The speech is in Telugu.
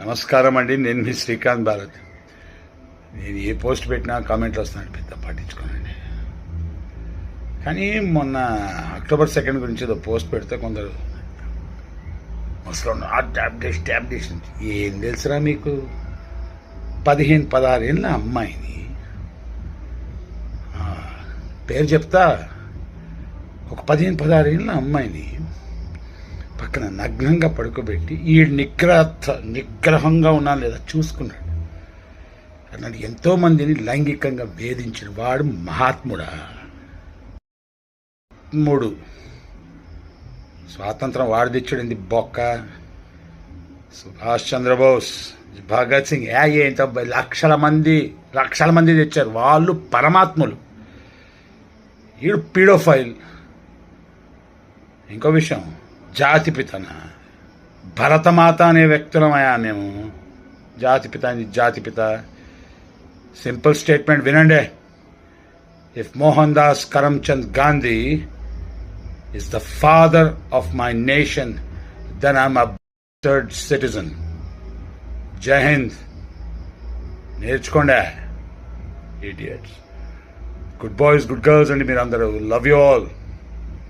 నమస్కారం అండి. నేను మీ శ్రీకాంత్ భారత్. నేను ఏ పోస్ట్ పెట్టినా కామెంట్లు వస్తున్నాడు, పెద్ద పట్టించుకోనండి. కానీ మొన్న అక్టోబర్ 2 గురించి ఏదో పోస్ట్ పెడితే కొందరు ముసలు ట్యాబ్లేషన్ ఏం తెలుసురా మీకు? 15-16 ఏళ్ళ అమ్మాయిని పేరు చెప్తా, ఒక 15-16 ఏళ్ళ అమ్మాయిని పక్కన నగ్నంగా పడుకోబెట్టి ఈ నిగ్రహంగా ఉన్నా లేదా చూసుకున్నాడు. అన్నాడు ఎంతోమందిని లైంగికంగా వేధించిన వాడు మహాత్ముడా? స్వాతంత్రం వాడు తెచ్చాడింది బొక్క. సుభాష్ చంద్రబోస్, భగత్ సింగ్ ఏంత లక్షల మంది తెచ్చారు. వాళ్ళు పరమాత్ములు, ఈడు పీడోఫైల్. ఇంకో విషయం, జాతిపితన భరతమాత అనే వ్యక్తులమయా మేము. జాతిపిత సింపుల్ స్టేట్మెంట్ వినండి. If Mohan Das Karamchand Gandhi is the father of my nation, then I'm a third citizen. Jai Hind. నేర్చుకోండి idiots. Good boys, good girls, and మీరందరూ. Love you all.